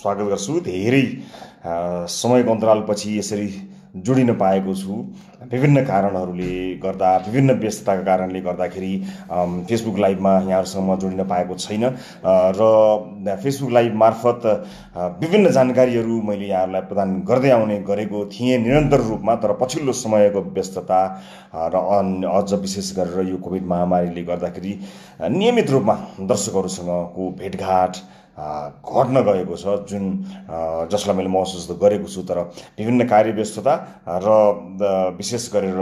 स्वागत गर्छु। धेरै समयको अन्तरालपछि यसरी जोडिन पाएको छु। विभिन्न कारणहरूले गर्दा, विभिन्न व्यस्तताका कारणले गर्दाखेरि फेसबुक लाइभमा यहाँहरूसँग म जोडिन पाएको छैन र फेसबुक लाइभ मार्फत विभिन्न जानकारीहरू मैले यहाँहरूलाई प्रदान गर्दै आउने गरेको थिएँ निरन्तर रूपमा। तर पछिल्लो समयको व्यस्तता र अझ विशेष गरेर यो कोभिड महामारीले गर्दाखेरि नियमित रूपमा दर्शकहरूसँगको भेटघाट घट्न गएको छ, जुन जसलाई मैले महसुस गरेको छु। तर विभिन्न कार्यव्यस्तता र विशेष गरेर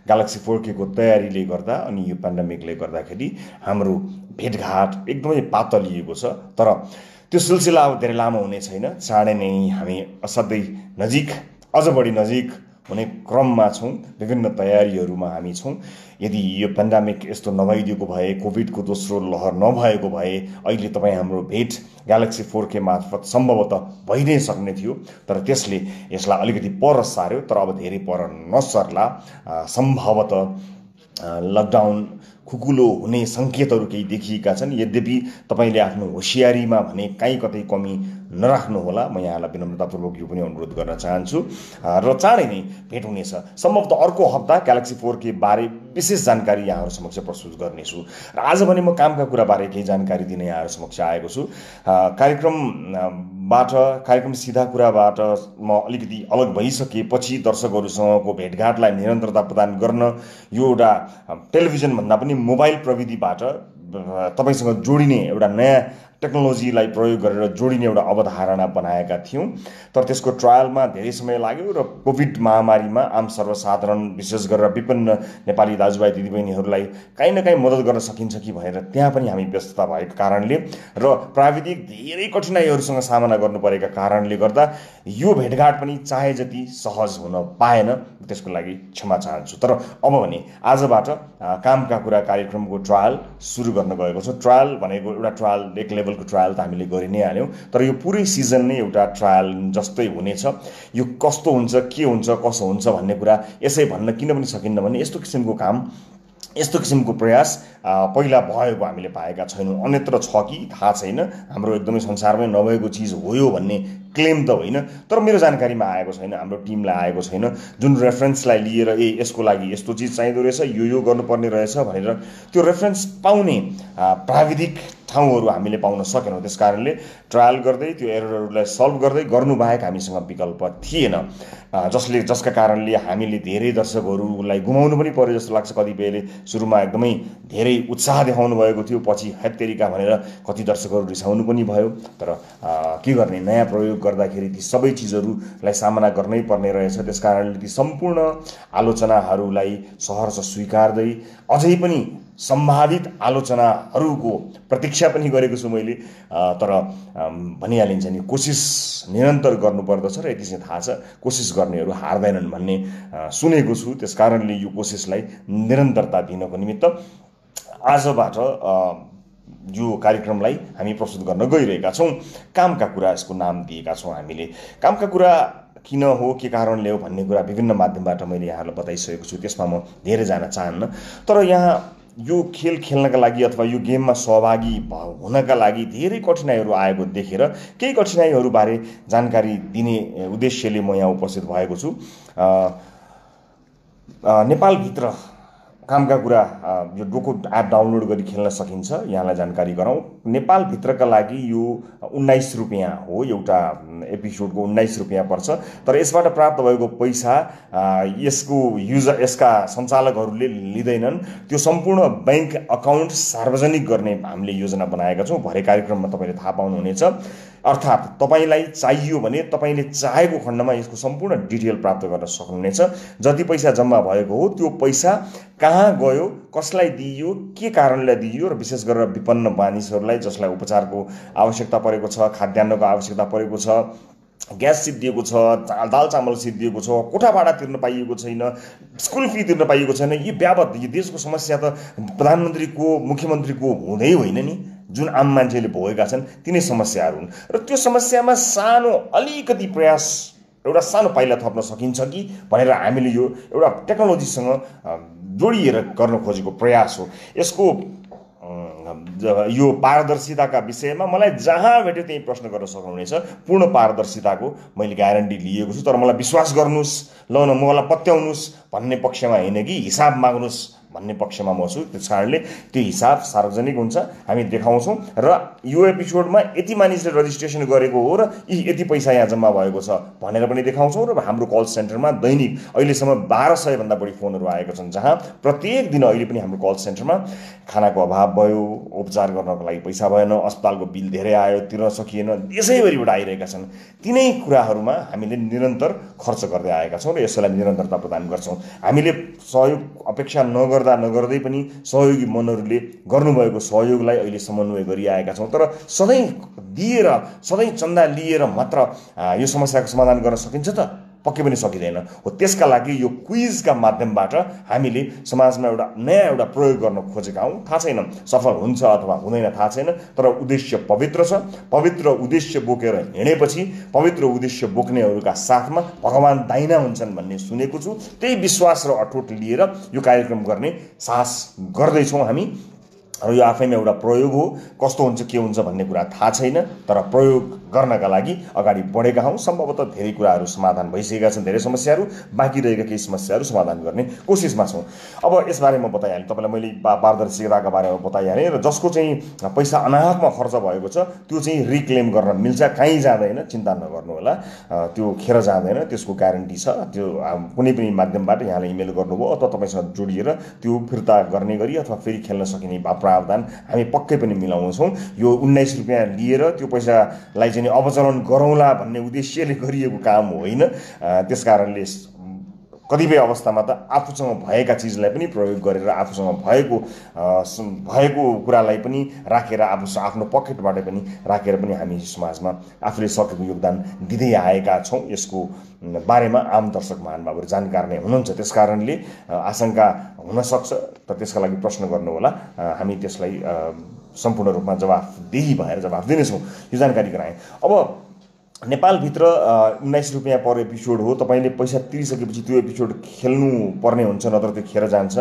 ग्यालेक्सी 4K को तयारीले गर्दा अनि यो पेन्डेमिकले गर्दाखेरि हाम्रो भेटघाट एकदमै पातलिएको छ। तर त्यो सिलसिला अब धेरै लामो हुने छैन। चाँडै नै हामी असाध्यै नजिक, अझ बढी नजिक हुने क्रममा छौँ। विभिन्न तयारीहरूमा हामी छौँ। यदि यो पेन्डेमिक यस्तो नभइदिएको भए, कोभिडको दोस्रो लहर नभएको भए, अहिले तपाईँ हाम्रो भेट ग्यालेक्सी 4K मार्फत सम्भवतः भइ नै सक्ने थियो। तर त्यसले यसलाई अलिकति पर सार्यो। तर अब धेरै पर नसर्ला। सम्भवतः लकडाउन खुकुलो हुने सङ्केतहरू केही देखिएका छन्। यद्यपि तपाईँले आफ्नो होसियारीमा भने काहीँ कतै कमी नराख्नुहोला। म यहाँलाई विनम्रतापूर्वक यो पनि अनुरोध गर्न चाहन्छु। र चाँडै नै भेट हुनेछ। सम्भवतः अर्को हप्ता ग्यालेक्सी 4K बारे विशेष जानकारी यहाँहरू समक्ष प्रस्तुत गर्नेछु। र आज भने म कामका कुराबारे केही जानकारी दिन यहाँहरू समक्ष आएको छु। कार्यक्रम सिधा कुराबाट म अलिकति अलग भइसकेपछि दर्शकहरूसँगको भेटघाटलाई निरन्तरता प्रदान गर्न यो एउटा टेलिभिजनभन्दा पनि मोबाइल प्रविधिबाट तपाईँसँग जोडिने एउटा नयाँ टेक्नोलोजीलाई प्रयोग गरेर जोडिने एउटा अवधारणा बनाएका थियौँ। तर त्यसको ट्रायलमा धेरै समय लाग्यो र कोभिड महामारीमा आम सर्वसाधारण विशेष गरेर विपन्न नेपाली दाजुभाइ दिदीबहिनीहरूलाई काहीँ न काहीँ मद्दत गर्न सकिन्छ कि भनेर त्यहाँ पनि हामी व्यस्तता भएको कारणले र प्राविधिक धेरै कठिनाइहरूसँग सामना गर्नु परेका कारणले गर्दा यो भेटघाट पनि चाहे जति सहज हुन पाएन। त्यसको लागि क्षमा चाहन्छु। तर अब भने आजबाट कामका कुरा कार्यक्रमको ट्रायल सुरु गर्न गएको छ। ट्रायल भनेको एउटा ट्रायल, एक लेभलको ट्रायल त हामीले गरि नै हाल्यौँ। तर यो पुरै सिजन नै एउटा ट्रायल जस्तै हुनेछ। यो कस्तो हुन्छ, के हुन्छ, कसो हुन्छ भन्ने कुरा यसै भन्न किन पनि सकिन्न भने यस्तो किसिमको काम, यस्तो किसिमको प्रयास पहिला भएको हामीले पाएका छैनौँ। अन्यत्र छ कि थाहा छैन। हाम्रो एकदमै संसारमै नभएको चिज हो यो भन्ने क्लेम त होइन, तर मेरो जानकारीमा आएको छैन, हाम्रो टिमलाई आएको छैन। जुन रेफरेन्सलाई लिएर यसको लागि यस्तो चिज चाहिँदो रहेछ, यो गर्नुपर्ने रहेछ भनेर त्यो रेफरेन्स पाउने प्राविधिक ठाउँहरू हामीले पाउन सकेनौँ। त्यस कारणले ट्रायल गर्दै त्यो एररहरूलाई सल्भ गर्दै गर्नुबाहेक हामीसँग विकल्प थिएन। जसका कारणले हामीले धेरै दर्शकहरूलाई गुमाउनु पनि पर्यो जस्तो लाग्छ। कतिपयले सुरुमा एकदमै धेरै उत्साह देखाउनु भएको थियो, पछि हैत्तेरिका भनेर कति दर्शकहरू रिसाउनु पनि भयो। तर के गर्ने, नयाँ प्रयोग गर्दाखेरि ती सबै चिजहरूलाई सामना गर्नै पर्ने रहेछ। त्यस कारणले ती सम्पूर्ण आलोचनाहरूलाई सहर्ष स्वीकार्दै अझै पनि सम्भावित आलोचनाहरूको प्रतीक्षा पनि गरेको छु मैले। तर भनिहालिन्छ नि, कोसिस निरन्तर गर्नुपर्दछ र यति चाहिँ थाहा छ, कोसिस गर्नेहरू हार्दैनन् भन्ने सुनेको छु। त्यस कारणले यो कोसिसलाई निरन्तरता दिनको निमित्त आजबाट यो कार्यक्रमलाई हामी प्रस्तुत गर्न गइरहेका छौँ। कामका कुरा यसको नाम दिएका छौँ हामीले। कामका कुरा किन हो, के कारणले हो भन्ने कुरा विभिन्न माध्यमबाट मैले यहाँलाई बताइसकेको छु। त्यसमा म धेरै जान चाहन्न। तर यहाँ यो खेल खेल्नका लागि अथवा यो गेममा सहभागी हुनका लागि धेरै कठिनाइहरू आएको देखेर केही कठिनाइहरूबारे जानकारी दिने उद्देश्यले म यहाँ उपस्थित भएको छु। नेपालभित्र कामका कुरा यो डोको एप डाउनलोड गरी खेल्न सकिन्छ। यहाँलाई जानकारी गराउँ, नेपालभित्रका लागि यो 19 रुपियाँ हो। एउटा एपिसोडको 19 रुपियाँ पर्छ। तर यसबाट प्राप्त भएको पैसा यसका सञ्चालकहरूले लिँदैनन्। त्यो सम्पूर्ण ब्याङ्क अकाउन्ट सार्वजनिक गर्ने हामीले योजना बनाएका छौँ। भरे कार्यक्रममा तपाईँले थाहा पाउनुहुनेछ। अर्थात् तपाईँलाई चाहियो भने तपाईँले चाहेको खण्डमा यसको सम्पूर्ण डिटेल प्राप्त गर्न सक्नुहुनेछ। जति पैसा जम्मा भएको हो त्यो पैसा कहाँ गयो, कसलाई दिइयो, के कारणले दिइयो, र विशेष गरेर विपन्न मानिसहरूलाई जसलाई उपचारको आवश्यकता परेको छ, खाद्यान्नको आवश्यकता परेको छ, ग्यास सिद्धिएको छ, दाल चामल सिद्धिएको छ, कोठा भाडा तिर्न पाइएको छैन, स्कुल फी तिर्न पाइएको छैन। यी बाबत यो देशको समस्या त प्रधानमन्त्रीको, मुख्यमन्त्रीको हुँदै होइन नि। जुन आम मान्छेले भोगेका छन् तिनै समस्याहरू हुन्। र त्यो समस्यामा सानो अलिकति प्रयास, एउटा सानो पाइला थप्न सकिन्छ कि भनेर हामीले यो एउटा टेक्नोलोजीसँग जोडिएर गर्न खोजेको प्रयास हो। यसको यो पारदर्शिताका विषयमा मलाई जहाँ भेट्यो त्यही प्रश्न गर्न सक्नुहुनेछ। पूर्ण पारदर्शिताको मैले ग्यारेन्टी लिएको छु। तर मलाई विश्वास गर्नुहोस्, ल न मलाई पत्याउनुहोस् भन्ने पक्षमा होइन कि हिसाब माग्नुहोस् भन्ने पक्षमा म छु। त्यस कारणले त्यो हिसाब सार्वजनिक हुन्छ, हामी देखाउँछौँ र यो एपिसोडमा यति मानिसले रजिस्ट्रेसन गरेको हो र यति पैसा यहाँ जम्मा भएको छ भनेर पनि देखाउँछौँ। र हाम्रो कल सेन्टरमा दैनिक अहिलेसम्म 1200 भन्दा बढी फोनहरू आएका छन्, जहाँ प्रत्येक दिन अहिले पनि हाम्रो कल सेन्टरमा खानाको अभाव भयो, उपचार गर्नको लागि पैसा भएन, अस्पतालको बिल धेरै आयो, तिर्न सकिएन, देशैभरिबाट आइरहेका छन्। तिनै कुराहरूमा हामीले निरन्तर खर्च गर्दै आएका छौँ र यसैलाई निरन्तरता प्रदान गर्छौँ। हामीले सहयोग अपेक्षा नगर्दै पनि सहयोगी मनहरूले गर्नुभएको सहयोगलाई अहिले समन्वय गरिआएका छौँ। तर सधैँ दिएर, सधैँ चन्दा लिएर मात्र यो समस्याको समाधान गर्न सकिन्छ त? पक्कै पनि सकिँदैन हो। त्यसका लागि यो क्विजका माध्यमबाट हामीले समाजमा एउटा प्रयोग गर्न खोजेका हौँ। थाहा छैन सफल हुन्छ अथवा हुँदैन, थाहा छैन, तर उद्देश्य पवित्र छ। पवित्र उद्देश्य बोकेर हिँडेपछि पवित्र उद्देश्य बोक्नेहरूका साथमा भगवान् दाहिना हुन्छन् भन्ने सुनेको छु। त्यही विश्वास र अठोट लिएर यो कार्यक्रम गर्ने साहस गर्दैछौँ हामी। र यो आफैमा एउटा प्रयोग हो। कस्तो हुन्छ के हुन्छ भन्ने कुरा थाहा छैन, तर प्रयोग गर्नका लागि अगाडि बढेका हौँ। सम्भवतः धेरै कुराहरू समाधान भइसकेका छन्, धेरै समस्याहरू बाँकी रहेका केही समस्याहरू समाधान गर्ने कोसिसमा छौँ। अब यसबारे म बताइहालेँ, तपाईँलाई मैले पारदर्शिताका बारेमा बताइहालेँ। र जसको चाहिँ पैसा अनाहकमा खर्च भएको छ त्यो चाहिँ रिक्लेम गर्न मिल्छ, कहीँ जाँदैन, चिन्ता नगर्नु होला, त्यो खेर जाँदैन, त्यसको ग्यारेन्टी छ। त्यो कुनै पनि माध्यमबाट यहाँलाई इमेल गर्नुभयो अथवा तपाईँसँग जोडिएर त्यो फिर्ता गर्ने गरी अथवा फेरि खेल्न सकिने प्रावधान हामी पक्कै पनि मिलाउँछौँ। यो 19 रुपियाँ लिएर त्यो पैसालाई चाहिँ अवचलन गरौँला भन्ने उद्देश्यले गरिएको काम होइन। त्यसकारणले कतिपय अवस्थामा त आफूसँग भएका चिजलाई पनि प्रयोग गरेर, आफूसँग भएको कुरालाई पनि राखेर, आफ्नो पकेटबाट पनि राखेर पनि हामी समाजमा आफूले सकेको योगदान दिँदै आएका छौँ। यसको बारेमा आम दर्शक महानुभावहरू जानकार नै हुनुहुन्छ, त्यसकारणले आशंका हुनसक्छ, तर त्यसका लागि प्रश्न गर्नुहोला। हामी त्यसलाई सम्पूर्ण रूपमा जवाफदेही भएर जवाफ दिनेछौँ। यो जानकारी गराएँ। अब नेपालभित्र 19 रुपियाँ पर एपिसोड हो। तपाईँले पैसा तिरिसकेपछि त्यो एपिसोड खेल्नु पर्ने हुन्छ, नत्र त्यो खेर जान्छ।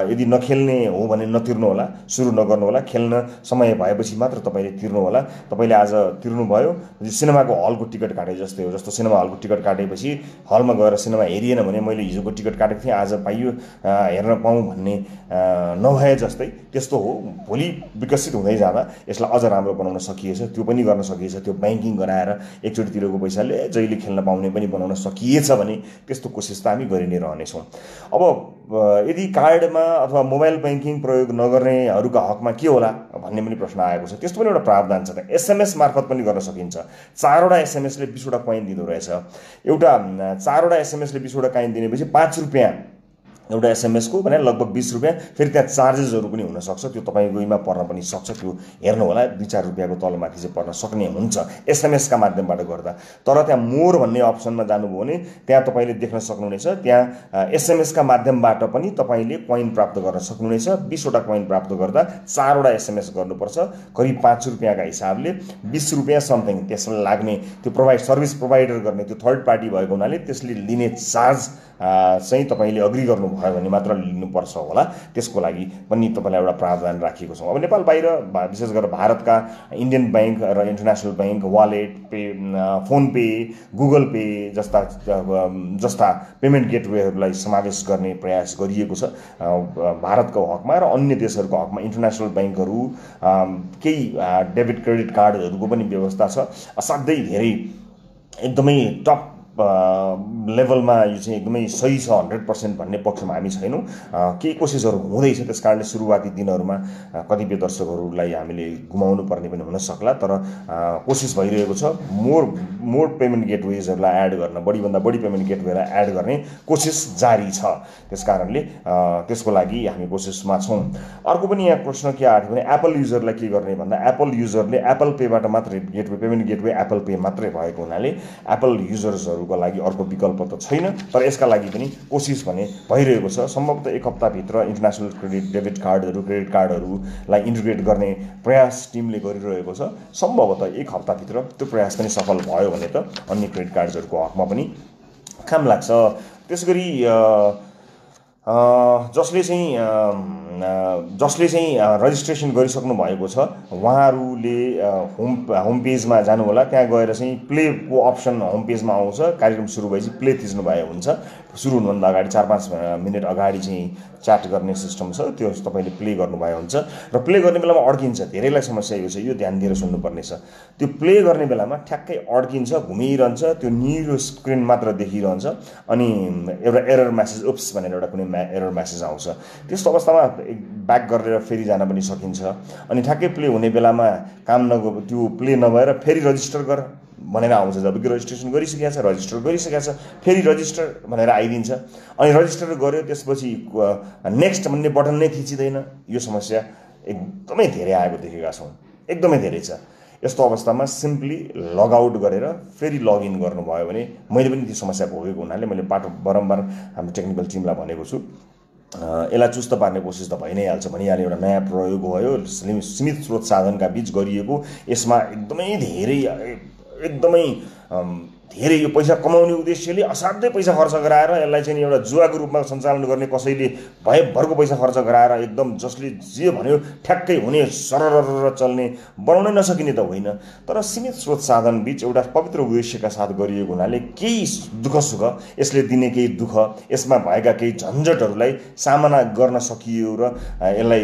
यदि नखेल्ने हो भने नतिर्नु होला, सुरु नगर्नु होला, खेल्न समय भएपछि मात्र तपाईँले तिर्नु होला। तपाईँले आज तिर्नुभयो, सिनेमाको हलको टिकट काटे जस्तै हो। जस्तो सिनेमा हलको टिकट काटेपछि हलमा गएर सिनेमा हेरिएन भने मैले हिजोको टिकट काटेको थिएँ, आज पाइयो, हेर्न पाऊँ भन्ने नभए जस्तै त्यस्तो हो। भोलि विकसित हुँदै जाँदा यसलाई अझ राम्रो बनाउन सकिएछ, त्यो पनि गर्न सकिएछ। त्यो ब्याङ्किङ गराएर एकचोटि तिरेको पैसाले जहिले खेल्न पाउने पनि बनाउन सकिएछ भने त्यस्तो कोसिस त हामी गरि नै रहनेछौँ। अब यदि कार्डमा अथवा मोबाइल ब्याङ्किङ प्रयोग नगर्नेहरूका हकमा के होला भन्ने पनि प्रश्न आएको छ। त्यस्तो पनि एउटा प्रावधान छ। एसएमएस मार्फत पनि गर्न सकिन्छ। 4वटा एसएमएसले 20वटा कोइन दिँदो रहेछ। एउटा 4वटा एसएमएसले 20वटा कोइन दिनेपछि 5 रुपियाँ एउटा एसएमएसको भने लगभग 20 रुपियाँ। फेरि त्यहाँ चार्जेसहरू पनि हुनसक्छ, त्यो तपाईँकोमा पर्न पनि सक्छ। त्यो हेर्नु होला, 2-4 रुपियाँको तलमाथि चाहिँ पर्न सक्ने हुन्छ एसएमएसका माध्यमबाट गर्दा। तर त्यहाँ मोर भन्ने अप्सनमा जानुभयो भने त्यहाँ तपाईँले देख्न सक्नुहुनेछ, त्यहाँ एसएमएसका माध्यमबाट पनि तपाईँले कोइन प्राप्त गर्न सक्नुहुनेछ। 20वटा कोइन प्राप्त गर्दा 4वटा एसएमएस गर्नुपर्छ। करिब 5 रुपियाँका हिसाबले 20 रुपियाँ समथिङ त्यसलाई लाग्ने, त्यो सर्भिस प्रोभाइडर गर्ने त्यो थर्ड पार्टी भएको हुनाले त्यसले लिने चार्ज चाहिँ तपाईँले अग्री गर्नुभयो भने मात्र लिनुपर्छ होला। त्यसको लागि पनि तपाईँलाई एउटा प्रावधान राखिएको छ। अब नेपाल बाहिर विशेष गरेर भारतका इन्डियन ब्याङ्क र international bank, wallet pay, phone pay, Google pay जस्ता पेमेन्ट गेटवेहरूलाई समावेश गर्ने प्रयास गरिएको छ भारतको हकमा र अन्य देशहरूको हकमा। इन्टरनेसनल ब्याङ्कहरू केही डेबिट क्रेडिट कार्डहरूको पनि व्यवस्था छ। असाध्यै धेरै एकदमै टप लेभलमा यो चाहिँ एकदमै सही छ, 100% भन्ने पक्षमा हामी छैनौँ। केही कोसिसहरू हुँदैछ, त्यस कारणले सुरुवाती दिनहरूमा कतिपय दर्शकहरूलाई हामीले गुमाउनु पर्ने पनि हुन सक्ला, तर कोसिस भइरहेको छ। मोर पेमेन्ट गेटवेजहरूलाई एड गर्न, बढीभन्दा बढी पेमेन्ट गेटवेलाई एड गर्ने कोसिस जारी छ। त्यस कारणले त्यसको लागि हामी कोसिसमा छौँ। अर्को पनि यहाँ प्रश्न के आएको भने एप्पल युजरलाई के गर्ने भन्दा, एप्पल युजरले एप्पल पेबाट मात्रै gateway, payment gateway Apple pay मात्रै भएको हुनाले एप्पल युजर्सहरू को लागि अर्को विकल्प त छैन। तर यसका लागि पनि कोसिस भने भइरहेको छ। सम्भवतः 1 हप्ताभित्र इन्टरनेसनल डेबिट कार्डहरू, क्रेडिट कार्डहरूलाई इन्टिग्रेट गर्ने प्रयास टिमले गरिरहेको छ। सम्भवतः 1 हप्ताभित्र त्यो प्रयास पनि सफल भयो भने त अन्य क्रेडिट कार्डहरूको हकमा पनि काम लाग्छ। त्यसगरी जसले चाहिँ रजिस्ट्रेसन गरिसक्नु भएको छ उहाँहरूले होम पेजमा जानु होला। त्यहाँ गएर चाहिँ प्लेको अप्सन होम पेजमा आउँछ। कार्यक्रम सुरु भएपछि प्ले थिच्नु भयो हुन्छ। सुरु हुनुभन्दा अगाडि 4-5 मिनट अगाडि चाहिँ च्याट गर्ने सिस्टम छ, त्यो तपाईँले प्ले गर्नुभयो हुन्छ। र प्ले गर्ने बेलामा अड्किन्छ। धेरैलाई समस्या यो छ, यो ध्यान दिएर सुन्नुपर्ने छ। त्यो प्ले गर्ने बेलामा ठ्याक्कै अड्किन्छ, घुमिरहन्छ, त्यो निलो स्क्रिन मात्र देखिरहन्छ अनि एउटा एरर म्यासेज उप्स भनेर एउटा कुनै एरर म्यासेज आउँछ। त्यस्तो अवस्थामा ब्याक गरेर फेरि जान पनि सकिन्छ। अनि ठ्याक्कै प्ले हुने बेलामा काम त्यो प्ले नभएर फेरि रजिस्टर गर भनेर आउँछ। जबकि रजिस्ट्रेसन गरिसकेको छ, रजिस्टर गरिसकेको छ, फेरि रजिस्टर भनेर आइदिन्छ। अनि रजिस्टर गर्यो, त्यसपछि नेक्स्ट भन्ने बटन नै थिचिँदैन। यो समस्या एकदमै धेरै आएको देखेका छौँ, एकदमै धेरै छ। यस्तो अवस्थामा सिम्पली लगआउट गरेर फेरि लगइन गर्नुभयो भने, मैले पनि त्यो समस्या भोगेको हुनाले मैले बारम्बार हाम्रो टेक्निकल टिमलाई भनेको छु, यसलाई चुस्त पार्ने कोसिस त भइ नै हाल्छ। भनिहाल्ने एउटा नयाँ प्रयोग भयो, सीमित स्रोत साधनका बीच गरिएको। यसमा एकदमै धेरै यो पैसा कमाउने उद्देश्यले असाध्यै पैसा खर्च गराएर यसलाई चाहिँ एउटा जुवाको रूपमा सञ्चालन गर्ने, कसैले भरको पैसा खर्च गराएर एकदम जसले जे भन्यो ठ्याक्कै हुने सरर चल्ने बनाउनै नसकिने त होइन। तर सीमित स्रोत साधन बीच एउटा पवित्र उद्देश्यका साथ गरिएको हुनाले केही दुःख सुख, यसले दिने केही दुःख, यसमा भएका केही झन्झटहरूलाई सामना गर्न सकियो र यसलाई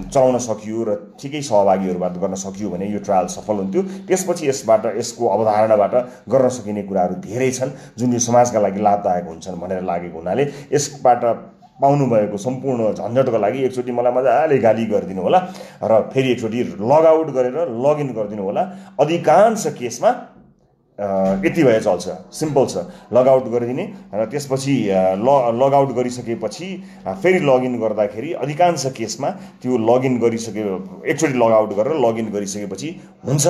चलाउन सकियो र ठिकै सहभागीहरूबाट गर्न सकियो भने यो ट्रायल सफल हुन्थ्यो। त्यसपछि यसको अवधारणाबाट गर्न सकिने कुराहरू धेरै छन् जुन यो समाजका लागि लाभदायक हुन्छन् भनेर लागेको हुनाले यसबाट पाउनुभएको सम्पूर्ण झन्झटको लागि एकचोटि मलाई मजाले गाली गरिदिनु होला र फेरि एकचोटि लगआउट गरेर लगइन गरिदिनु होला। अधिकांश केसमा यति भए चल्छ, सिम्पल छ। लगआउट गरिदिने र त्यसपछि लगआउट गरिसकेपछि फेरि लगइन गर्दाखेरि अधिकांश केसमा त्यो लगइन एकचोटि लगआउट गरेर लगइन गरिसकेपछि हुन्छ।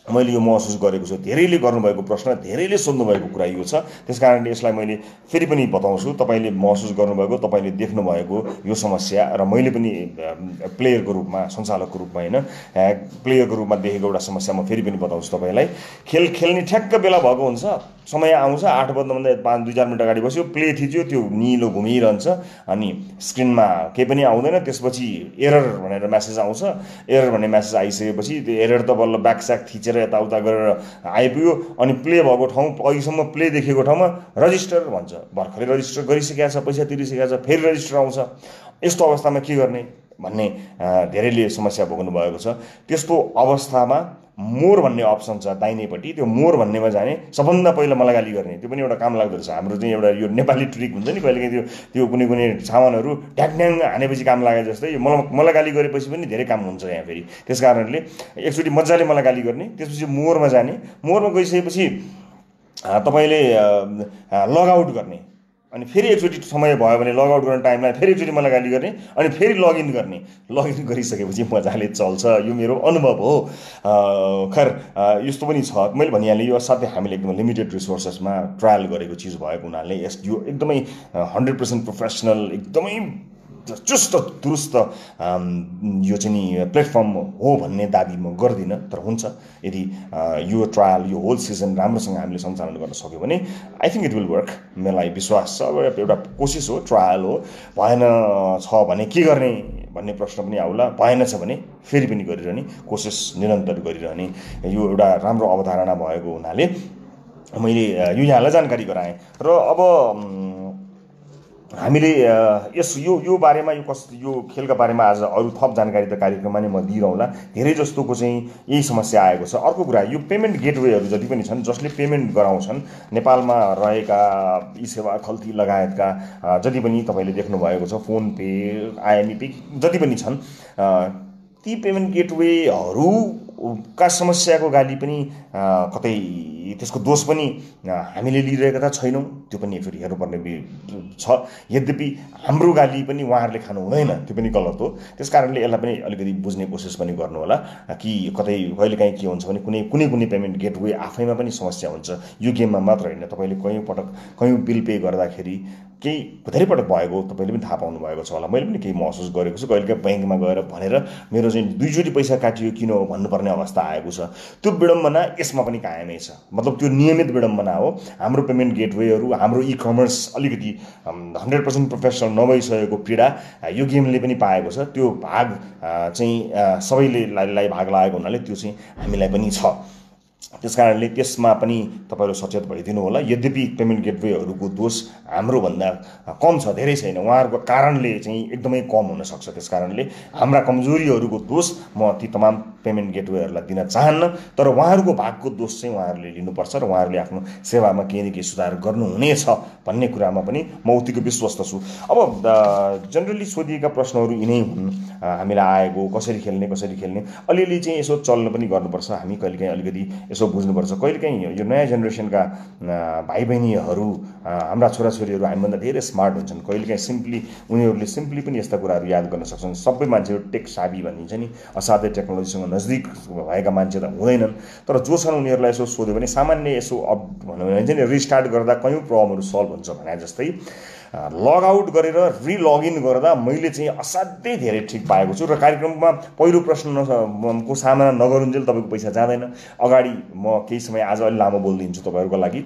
मैले यो महसुस गरेको छु। धेरैले गर्नुभएको प्रश्न, धेरैले सोध्नुभएको कुरा यो छ। त्यसकारणले यसलाई मैले फेरि पनि बताउँछु। तपाईँले महसुस गर्नुभएको, तपाईँले देख्नुभएको यो समस्या र मैले पनि प्लेयरको रूपमा, सञ्चालकको रूपमा होइन, प्लेयरको रूपमा देखेको एउटा समस्या म फेरि पनि बताउँछु तपाईँलाई। खेल्ने ठ्याक्क बेला भएको हुन्छ, समय आउँछ, 8 बज्नुभन्दा 2-4 मिनट अगाडि बस्यो, प्ले थिच्यो, त्यो निलो घुमिरहन्छ अनि स्क्रिनमा केही पनि आउँदैन। त्यसपछि एरर भनेर म्यासेज आउँछ। एरर भन्ने म्यासेज आइसकेपछि त्यो एरर त बल्ल ब्याकस्याक थिचेर यताउता गरेर आइपुग्यो अनि प्ले भएको ठाउँ, अहिलेसम्म प्ले देखेको ठाउँमा रजिस्टर भन्छ। भर्खरै रजिस्टर गरिसकेको छ, पैसा तिरिसकेको छ, फेरि रजिस्टर आउँछ। यस्तो अवस्थामा के गर्ने भन्ने धेरैले समस्या भोग्नु भएको छ। त्यस्तो अवस्थामा मोर भन्ने अप्सन छ दाहिनेपट्टि, त्यो मोर भन्नेमा जाने, सबभन्दा पहिला मलाई गाली गर्ने, त्यो पनि एउटा काम लाग्दो रहेछ। हाम्रो चाहिँ एउटा यो नेपाली ट्रिक हुन्छ नि, कहिलेकाहीँ त्यो कुनै सामानहरू ढ्याङ हानेपछि काम लागे जस्तै मलाई गाली गरेपछि पनि धेरै काम हुन्छ यहाँ फेरि। त्यस कारणले एकचोटि मजाले मलाई गाली गर्ने, त्यसपछि मोरमा जाने। मोरमा गइसकेपछि तपाईँले लगआउट गर्ने अनि फेरि एकचोटि समय भयो भने लगआउट गर्ने टाइमलाई फेरि एकचोटि मलाई गाली गर्ने अनि फेरि लगइन गर्ने। लगइन गरिसकेपछि मजाले चल्छ। यो मेरो अनुभव हो। खैर यस्तो पनि छ, मैले भनिहालेँ यो असाध्यै हामीले एकदम लिमिटेड रिसोर्सेसमा ट्रायल गरेको चिज भएको हुनाले यो एकदमै 100% प्रोफेसनल, एकदमै चुस्त दुरुस्त यो चाहिँ नि प्लेटफर्म हो भन्ने दाबी म गर्दिनँ। तर हुन्छ, यदि यो ट्रायल, यो होल सिजन राम्रोसँग हामीले सञ्चालन गर्न सक्यो भने I think it will work. मलाई विश्वास छ। एउटा कोसिस हो, ट्रायल हो। भएन छ भने के गर्ने भन्ने प्रश्न पनि आउला। भएन छ भने फेरि पनि गरिरहने, कोसिस निरन्तर गरिरहने। यो एउटा राम्रो अवधारणा भएको हुनाले मैले यो यहाँलाई जानकारी गराएँ। र अब हामीले यो बारेमा, यो खेलका बारेमा आज अरू थप जानकारी त कार्यक्रममा नै म दिइरहँला। धेरै जस्तोको चाहिँ यही समस्या आएको छ। अर्को कुरा, यो पेमेन्ट गेटवेहरू जति पनि छन्, जसले पेमेन्ट गराउँछन्, नेपालमा रहेका ई सेवा खल्ती लगायतका जति पनि तपाईँले देख्नुभएको छ, फोन पे, आइएमई पे जति पनि छन्, ती पेमेन्ट गेटवेहरूका समस्याको गाली पनि कतै त्यसको दोष पनि हामीले लिइरहेका त छैनौँ, त्यो पनि फेरि हेर्नुपर्ने छ। यद्यपि हाम्रो गाली पनि उहाँहरूले खानु हुँदैन, त्यो पनि गलत हो। त्यस कारणले यसलाई पनि अलिकति बुझ्ने कोसिस पनि गर्नु होला कि कतै कहिलेकाहीँ के हुन्छ भने कुनै पेमेन्ट गेटवे आफैमा पनि समस्या हुन्छ। यो गेममा मात्र होइन, तपाईँले कयौँ बिल पे गर्दाखेरि धेरै पटक भएको तपाईँले पनि थाहा पाउनु भएको छ होला। मैले पनि केही महसुस गरेको छु। कहिलेकाहीँ ब्याङ्कमा गएर भनेर मेरो चाहिँ 2 चोटि पैसा काटियो किन हो भन्नुपर्ने अवस्था आएको छ। त्यो विडम्बना यसमा पनि कायमै छ। मतलब त्यो नियमित विडम्बना हो। हाम्रो पेमेन्ट गेटवेहरू, हाम्रो कमर्स अलिकति 100% प्रोफेसनल नभइसकेको पीडा यो गेमले पनि पाएको छ। त्यो भाग चाहिँ सबैले भाग लागेको हुनाले त्यो चाहिँ हामीलाई पनि छ। त्यस कारणले त्यसमा पनि तपाईँहरू सचेत भइदिनु होला। यद्यपि पेमेन्ट गेटवेहरूको दोष हाम्रोभन्दा कम छ, धेरै छैन, उहाँहरूको कारणले चाहिँ एकदमै कम हुनसक्छ। त्यस कारणले हाम्रा कमजोरीहरूको दोष म ती तमाम पेमेन्ट गेटवेहरूलाई दिन चाहन्न, तर उहाँहरूको भागको दोष चाहिँ उहाँहरूले लिनुपर्छ र उहाँहरूले आफ्नो सेवामा केही न केही सुधार गर्नुहुनेछ भन्ने कुरामा पनि म उत्तिकै विश्वस्त छु। अब जनरली सोधिएका प्रश्नहरू यिनै हुन् हामीलाई आएको, कसरी खेल्ने अलिअलि चाहिँ यसो चल्न पनि गर्नुपर्छ। हामी कहिलेकाहीँ अलिकति यसो बुझ्नुपर्छ। कहिलेकाहीँ यो नयाँ जेनेरेसनका भाइ बहिनीहरू, हाम्रा छोराछोरीहरू हामीभन्दा धेरै स्मार्ट हुन्छन्। कहिलेकाहीँ उनीहरूले सिम्पली पनि यस्ता कुराहरू याद गर्न सक्छन्। सबै मान्छेहरू टेक साबी भनिन्छ नि, असाध्यै टेक्नोलोजीसँग नजिक भएका मान्छे त हुँदैनन्, तर जो छन् उनीहरूलाई यसो सोध्यो भने सामान्य यसो भनौँ भने चाहिँ रिस्टार्ट गर्दा कयौँ प्रब्लमहरू सल्भ हुन्छ भने जस्तै लगआउट गरेर रिलगिन गर्दा मैले चाहिँ असाध्यै धेरै ठिक पाएको छु। र कार्यक्रममा पहिलो प्रश्नको सामना नगरुन्जेल तपाईँको पैसा जाँदैन। अगाडि म केही समय आज अलि लामो बोलिदिन्छु तपाईँहरूको लागि।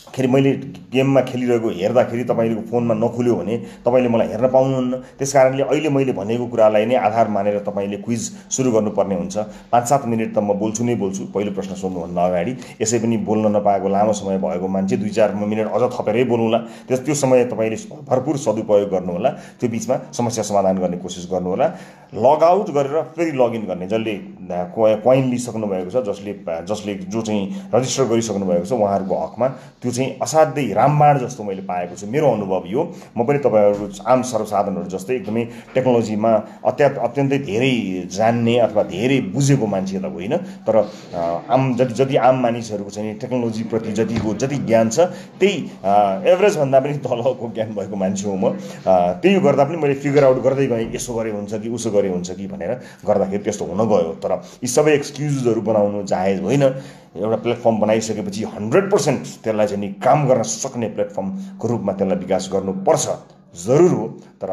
खेरि मैले गेममा खेलिरहेको हेर्दाखेरि तपाईँको फोनमा नखुल्यो भने तपाईँले मलाई हेर्न पाउनुहुन्न। त्यस कारणले अहिले मैले भनेको कुरालाई नै आधार मानेर तपाईँले क्विज सुरु गर्नुपर्ने हुन्छ। 5-7 मिनट त म बोल्छु नै बोल्छु पहिलो प्रश्न सोध्नुभन्दा अगाडि। यसै पनि बोल्न नपाएको लामो समय भएको मान्छे 2-4 मिनट अझ थपेरै बोल्नुहोला। त्यो समय तपाईँले भरपुर सदुपयोग गर्नुहोला। त्यो बिचमा समस्या समाधान गर्ने कोसिस गर्नुहोला। लगआउट गरेर फेरि लगइन गर्ने, जसले कोइन लिइसक्नु भएको छ, जो चाहिँ रजिस्टर गरिसक्नु भएको छ उहाँहरूको हकमा त्यो चाहिँ असाध्यै रामबाण जस्तो मैले पाएको छु। मेरो अनुभव यो। म पनि तपाईँहरू आम सर्वसाधारणहरू जस्तै एकदमै टेक्नोलोजीमा अत्यन्तै धेरै जान्ने अथवा धेरै बुझेको मान्छे त होइन, तर जति आम मानिसहरूको चाहिँ टेक्नोलोजीप्रति जति ज्ञान छ त्यही एभरेजभन्दा पनि तलको ज्ञान भएको मान्छे हो म। त्यही गर्दा पनि मैले फिगर आउट गर्दै गएँ, यसो गरे हुन्छ कि उसो गरे हुन्छ कि भनेर गर्दाखेरि त्यस्तो हुन गयो। तर यी सबै एक्सक्युजहरू बनाउनु जायज होइन। एउटा प्लेटफर्म बनाइसकेपछि 100% त्यसलाई चाहिँ काम गर्न सक्ने प्लेटफर्मको रूपमा त्यसलाई विकास गर्नुपर्छ, जरुर हो। तर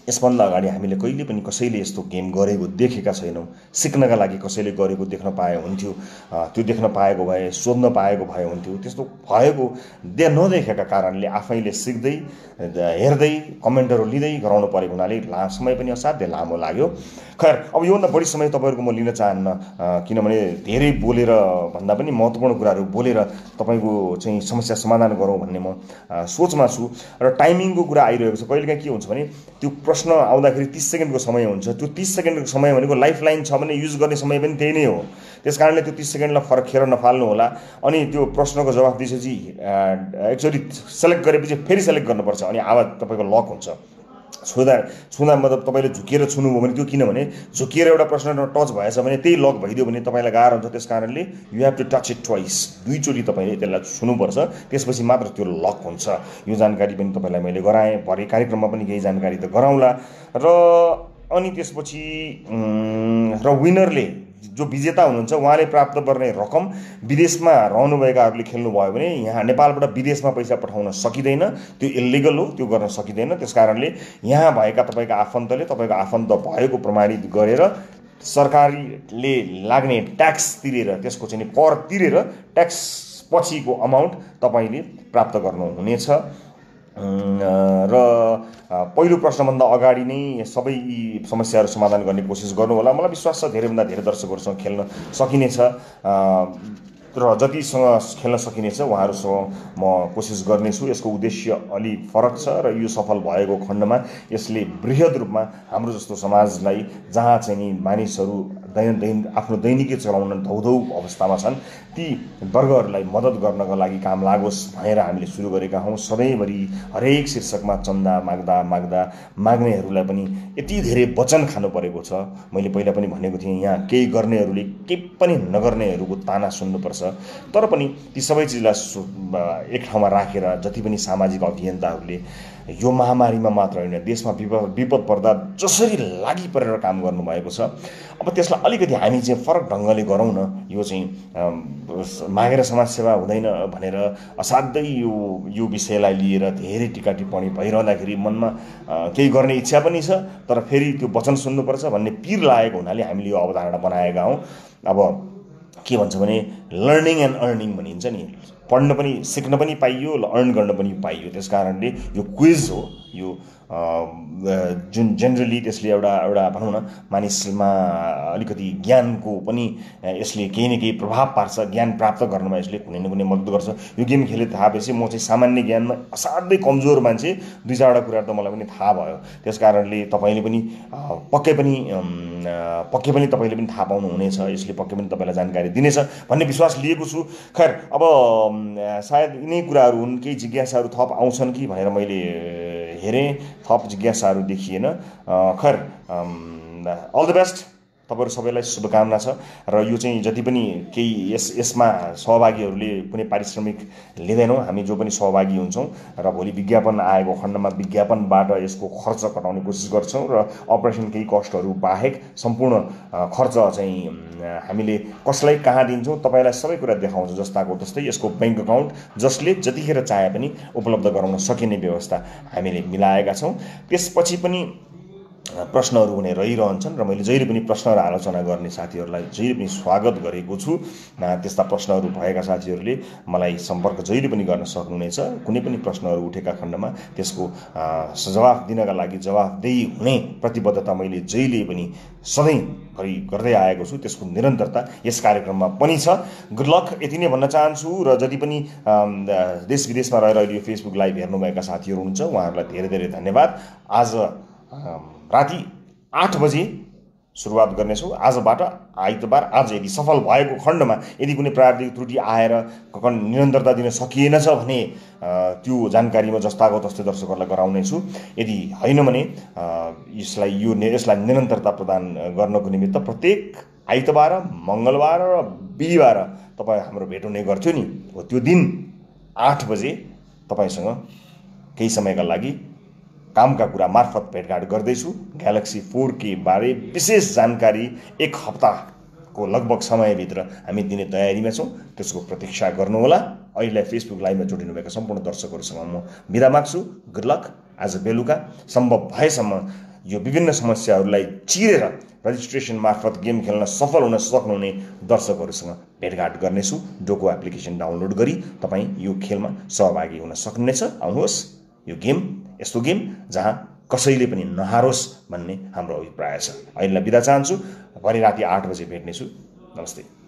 यसभन्दा अगाडि हामीले कहिले पनि कसैले यस्तो गेम गरेको देखेका छैनौँ। सिक्नका लागि कसैले गरेको देख्न पाए हुन्थ्यो, त्यो देख्न पाएको भए, सोध्न पाएको भए हुन्थ्यो। त्यस्तो भएको नदेखेका कारणले आफैले सिक्दै हेर्दै कमेन्टहरू लिँदै गराउनु परेको हुनाले समय पनि असाध्यै लामो लाग्यो। खैर, अब योभन्दा बढी समय तपाईँहरूको म लिन चाहन्न, किनभने धेरै बोलेर भन्दा पनि महत्त्वपूर्ण कुराहरू बोलेर तपाईँको चाहिँ समस्या समाधान गरौँ भन्ने म सोचमा छु। र टाइमिङको कुरा आइरहेको छ। कहिलेकाहीँ के हुन्छ भने त्यो प्रश्न आउँदाखेरि 30 सेकेन्डको समय हुन्छ। त्यो 30 सेकेन्डको समय भनेको लाइफलाइन छ भने युज गर्ने समय पनि त्यही नै हो। त्यस कारणले त्यो 30 सेकेन्डलाई फरक खेर नफाल्नु होला। अनि त्यो प्रश्नको जवाफ दिएपछि एकचोटि सेलेक्ट गरेपछि फेरि सेलेक्ट गर्नुपर्छ, अनि आवाज तपाईँको लक हुन्छ। छुँदा मतलब तपाईँले झुकिएर छुनुभयो भने त्यो, किनभने झुकिएर एउटा प्रश्नमा टच भएछ भने त्यही लक भइदियो भने तपाईँलाई गाह्रो हुन्छ। त्यस कारणले you have to touch it twice, दुईचोटि तपाईँले त्यसलाई छुनुपर्छ, त्यसपछि मात्र त्यो लक हुन्छ। यो जानकारी पनि तपाईँलाई मैले गराएँ, भरे कार्यक्रममा पनि केही जानकारी त गराउँला। र अनि त्यसपछि विनरले जो विजेता हुनुहुन्छ उहाँले प्राप्त गर्ने रकम विदेशमा रहनुभएकाहरूले खेल्नुभयो भने यहाँ नेपालबाट विदेशमा पैसा पठाउन सकिँदैन, त्यो इल्लिगल हो, त्यो गर्न सकिँदैन। त्यस कारणले यहाँ भएका तपाईँका आफन्तले तपाईँको आफन्त भएको प्रमाणित गरेर सरकारले लाग्ने ट्याक्स तिरेर, त्यसको चाहिँ कर तिरेर ट्याक्स पछिको अमाउन्ट तपाईँले प्राप्त गर्नुहुनेछ। र पहिलो प्रश्नभन्दा अगाडि नै सबै यी समस्याहरू समाधान गर्ने कोसिस गर्नु होला। मलाई विश्वास छ धेरैभन्दा धेरै दर्शकहरूसँग खेल्न सकिनेछ, र जतिसँग खेल्न सकिनेछ उहाँहरूसँग म कोसिस गर्नेछु। यसको उद्देश्य अलि फरक छ र यो सफल भएको खण्डमा यसले बृहत रूपमा हाम्रो जस्तो समाजलाई, जहाँ चाहिँ नि मानिसहरू आफ्नो दैनिकी चलाउन धौधौ अवस्थामा छन्, ती वर्गहरूलाई मद्दत गर्नका लागि काम लागोस् भनेर हामीले सुरु गरेका हौँ। सधैँभरि हरेक शीर्षकमा चन्दा माग्नेहरूलाई पनि यति धेरै वचन खानु परेको छ। मैले पहिला पनि भनेको थिएँ, यहाँ केही गर्नेहरूले केही पनि नगर्नेहरूको ताना सुन्नुपर्छ। तर पनि ती सबै चिजलाई एक ठाउँमा राखेर जति पनि सामाजिक अभियन्ताहरूले यो महामारीमा मात्र होइन, देशमा विपद पर्दा जसरी लागि परेर काम गर्नुभएको छ, अब त्यसलाई अलिकति हामी चाहिँ फरक ढङ्गले गरौँ न। यो चाहिँ मागेर समाजसेवा हुँदैन भनेर असाध्यै यो विषयलाई लिएर धेरै टिका टिप्पणी भइरहँदाखेरि मनमा केही गर्ने इच्छा पनि छ, तर फेरि त्यो वचन सुन्नुपर्छ भन्ने पिर लागेको हुनाले हामीले यो अवधारणा बनाएका हौँ। अब के भन्छ भने लर्निङ एन्ड अर्निङ भनिन्छ नि, पढ्न पनि सिक्न पनि पाइयो, अर्न गर्न पनि पाइयो। त्यस कारणले यो क्विज हो, यो जुन जेनरली त्यसले एउटा भनौँ न मानिसमा अलिकति ज्ञानको पनि यसले केही न केही प्रभाव पार्छ, ज्ञान प्राप्त गर्नमा यसले कुनै न कुनै मद्दत गर्छ। यो गेम खेले थाहा भएपछि म चाहिँ सामान्य ज्ञानमा असाध्यै कमजोर मान्छे, 2-4वटा कुराहरू त मलाई पनि थाहा भयो। त्यस कारणले तपाईँले पनि पक्कै पनि तपाईँले पनि थाहा पाउनुहुनेछ, यसले पक्कै पनि तपाईँलाई जानकारी दिनेछ भन्ने विश्वास लिएको छु। खैर अब सायद यिनै कुराहरू हुन्, केही जिज्ञासाहरू थप आउँछन् कि भनेर मैले हेरेँ, थप जिज्ञासाहरू देखिएन। खैर अल द बेस्ट, तपाईँहरू सबैलाई शुभकामना छ। र यो चाहिँ जति पनि केही यसमा सहभागीहरूले कुनै पारिश्रमिक लिँदैनौँ, हामी जो पनि सहभागी हुन्छौँ र भोलि विज्ञापन आएको खण्डमा विज्ञापनबाट यसको खर्च कटाउने कोसिस गर्छौँ र अपरेसन केही कस्टहरू बाहेक सम्पूर्ण खर्च चाहिँ हामीले कसलाई कहाँ दिन्छौँ तपाईँलाई सबै कुरा देखाउँछौँ। जस्ताको तस्तै यसको ब्याङ्क अकाउन्ट जसले जतिखेर चाहे पनि उपलब्ध गराउन सकिने व्यवस्था हामीले मिलाएका छौँ। त्यसपछि पनि प्रश्नहरू हुने रहिरहन्छन् र मैले जहिले पनि प्रश्न र आलोचना गर्ने साथीहरूलाई जहिले पनि स्वागत गरेको छु। त्यस्ता प्रश्नहरू भएका साथीहरूले मलाई सम्पर्क जहिले पनि गर्न सक्नुहुनेछ। कुनै पनि प्रश्नहरू उठेका खण्डमा त्यसको जवाफ दिनका लागि जवाफदेही हुने प्रतिबद्धता मैले जहिले पनि सधैँभरि गर्दै आएको छु। त्यसको निरन्तरता यस कार्यक्रममा पनि छ। गुड लक यति नै भन्न चाहन्छु। र जति पनि देश विदेशमा रहेर अहिले यो फेसबुक लाइभ हेर्नुभएका साथीहरू हुनुहुन्छ उहाँहरूलाई धेरै धेरै धन्यवाद। आज राति 8 बजे सुरुवात गर्नेछौँ आजबाट, आइतबार। आज यदि सफल भएको खण्डमा यदि कुनै प्राविधिक त्रुटि आएर निरन्तरता दिन सकिएनछ भने त्यो जानकारी म जस्ताको तस्तै दर्शकहरूलाई गराउनेछु। यदि होइन भने यसलाई निरन्तरता प्रदान गर्नको निमित्त प्रत्येक आइतबार, मङ्गलबार र बिहिबार तपाईँ हाम्रो भेट हुने गर्थ्यो नि, हो त्यो दिन 8 बजे तपाईँसँग केही समयका लागि कामका कुरा मार्फत भेटघाट गर्दैछु। ग्यालेक्सी 4K बारे विशेष जानकारी 1 हप्ताको लगभग समयभित्र हामी दिने तयारीमा छौँ। त्यसको प्रतीक्षा गर्नुहोला। अहिले फेसबुक लाइभमा जोडिनुभएका सम्पूर्ण दर्शकहरूसँग म बिदा माग्छु। Good lock. आज बेलुका सम्भव भएसम्म यो विभिन्न समस्याहरूलाई चिरेर रजिस्ट्रेसन मार्फत गेम खेल्न सफल हुन सक्नुहुने दर्शकहरूसँग भेटघाट गर्नेछु। डोको एप्लिकेसन डाउनलोड गरी तपाईँ यो खेलमा सहभागी हुन सक्नुहुनेछ। आउनुहोस्, यो गेम यस्तो गेम जहाँ कसैले पनि नहारोस् भन्ने हाम्रो अभिप्राय छ। अहिलेलाई बिदा चाहन्छु। भरे राति 8 बजे भेट्नेछु। नमस्ते।